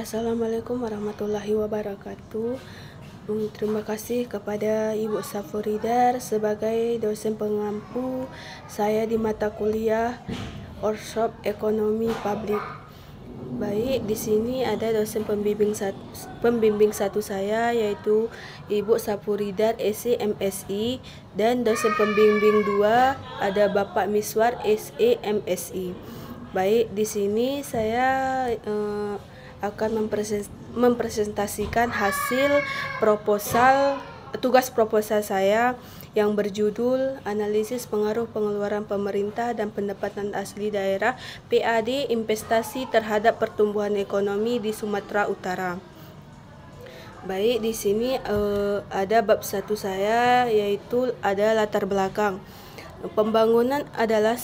Assalamualaikum warahmatullahi wabarakatuh. Terima kasih kepada Ibu Safuridar sebagai dosen pengampu saya di mata kuliah Workshop Ekonomi Publik. Baik, di sini ada dosen pembimbing satu saya, yaitu Ibu Safuridar SE MSI, dan dosen pembimbing 2 ada Bapak Miswar SE MSI. Baik, di sini saya akan mempresentasikan hasil tugas proposal saya yang berjudul Analisis Pengaruh Pengeluaran Pemerintah dan Pendapatan Asli Daerah PAD Investasi Terhadap Pertumbuhan Ekonomi di Sumatera Utara. Baik, di sini ada bab 1 saya, yaitu ada latar belakang. Pembangunan adalah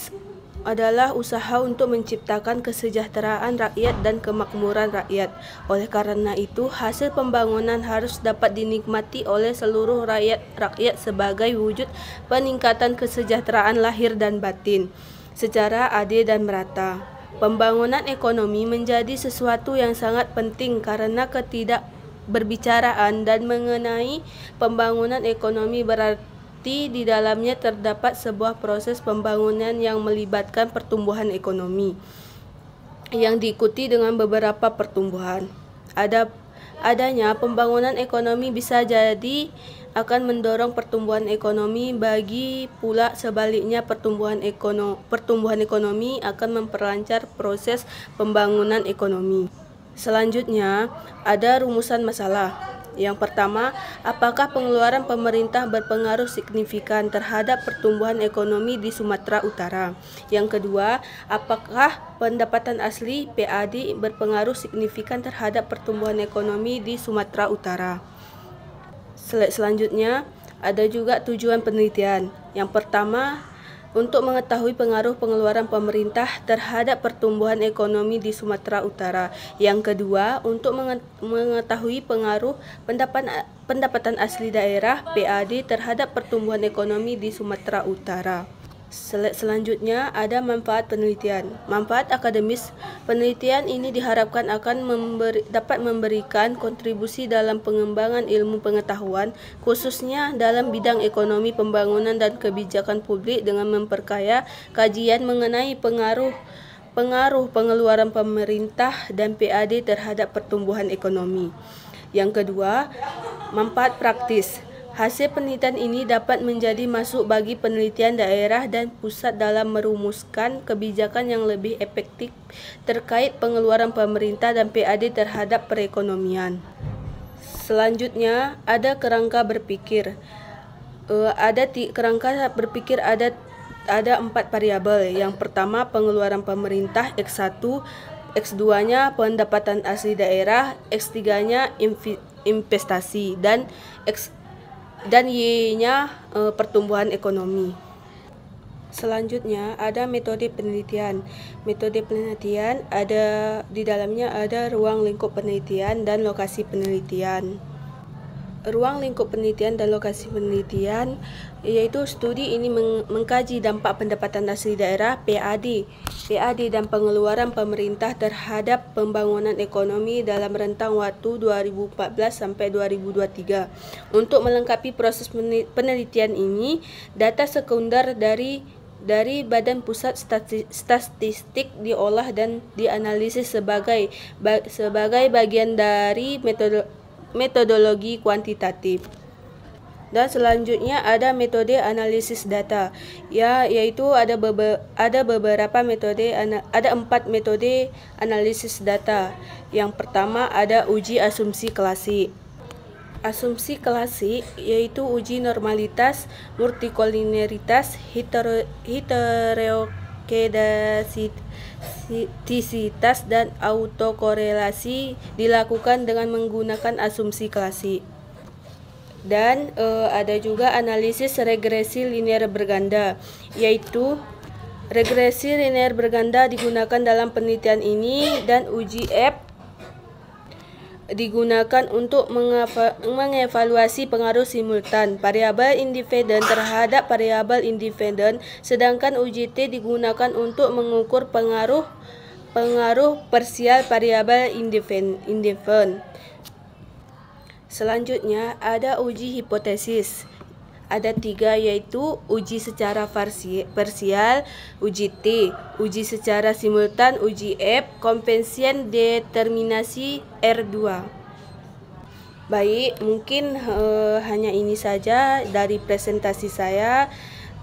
usaha untuk menciptakan kesejahteraan rakyat dan kemakmuran rakyat. Oleh karena itu, hasil pembangunan harus dapat dinikmati oleh seluruh rakyat sebagai wujud peningkatan kesejahteraan lahir dan batin secara adil dan merata. Pembangunan ekonomi menjadi sesuatu yang sangat penting karena ketidakberbicaraan dan mengenai pembangunan ekonomi berarti di dalamnya terdapat sebuah proses pembangunan yang melibatkan pertumbuhan ekonomi yang diikuti dengan beberapa pertumbuhan. Adanya pembangunan ekonomi bisa jadi akan mendorong pertumbuhan ekonomi, bagi pula sebaliknya pertumbuhan ekonomi akan memperlancar proses pembangunan ekonomi. Selanjutnya ada rumusan masalah. Yang pertama, apakah pengeluaran pemerintah berpengaruh signifikan terhadap pertumbuhan ekonomi di Sumatera Utara? Yang kedua, apakah pendapatan asli PAD berpengaruh signifikan terhadap pertumbuhan ekonomi di Sumatera Utara? Selanjutnya, ada juga tujuan penelitian. Yang pertama, untuk mengetahui pengaruh pengeluaran pemerintah terhadap pertumbuhan ekonomi di Sumatera Utara. Yang kedua, untuk mengetahui pengaruh pendapatan asli daerah PAD terhadap pertumbuhan ekonomi di Sumatera Utara. Selanjutnya ada manfaat penelitian. Manfaat akademis penelitian ini diharapkan akan dapat memberikan kontribusi dalam pengembangan ilmu pengetahuan, khususnya dalam bidang ekonomi pembangunan dan kebijakan publik, dengan memperkaya kajian mengenai pengaruh pengeluaran pemerintah dan PAD terhadap pertumbuhan ekonomi. Yang kedua, manfaat praktis. Hasil penelitian ini dapat menjadi masuk bagi penelitian daerah dan pusat dalam merumuskan kebijakan yang lebih efektif terkait pengeluaran pemerintah dan PAD terhadap perekonomian. Selanjutnya ada kerangka berpikir. Kerangka berpikir ada 4 variabel. Yang pertama, pengeluaran pemerintah, X1, X2-nya pendapatan asli daerah, X3-nya investasi, dan Y-nya pertumbuhan ekonomi. Selanjutnya ada metode penelitian. Metode penelitian di dalamnya ada ruang lingkup penelitian dan lokasi penelitian. Ruang lingkup penelitian dan lokasi penelitian, yaitu studi ini mengkaji dampak pendapatan asli daerah PAD dan pengeluaran pemerintah terhadap pembangunan ekonomi dalam rentang waktu 2014 sampai 2023. Untuk melengkapi proses penelitian ini, data sekunder dari Badan Pusat Statistik diolah dan dianalisis sebagai bagian dari metodologi kuantitatif. Dan selanjutnya ada metode analisis data, yaitu ada 4 metode analisis data. Yang pertama ada uji asumsi klasik. Asumsi klasik yaitu uji normalitas, multikoliniaritas, heterokedasitisitas, dan autokorelasi dilakukan dengan menggunakan asumsi klasik. Dan ada juga analisis regresi linear berganda, yaitu regresi linear berganda digunakan dalam penelitian ini, dan uji F digunakan untuk mengevaluasi pengaruh simultan variabel independen terhadap variabel independen, sedangkan uji T digunakan untuk mengukur pengaruh Pengaruh parsial variabel independen. Selanjutnya ada uji hipotesis. Ada 3, yaitu uji secara parsial, uji T, uji secara simultan, uji F, konvensian determinasi R2. Baik, mungkin hanya ini saja dari presentasi saya.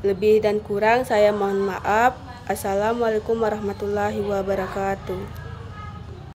Lebih dan kurang saya mohon maaf. Assalamualaikum warahmatullahi wabarakatuh.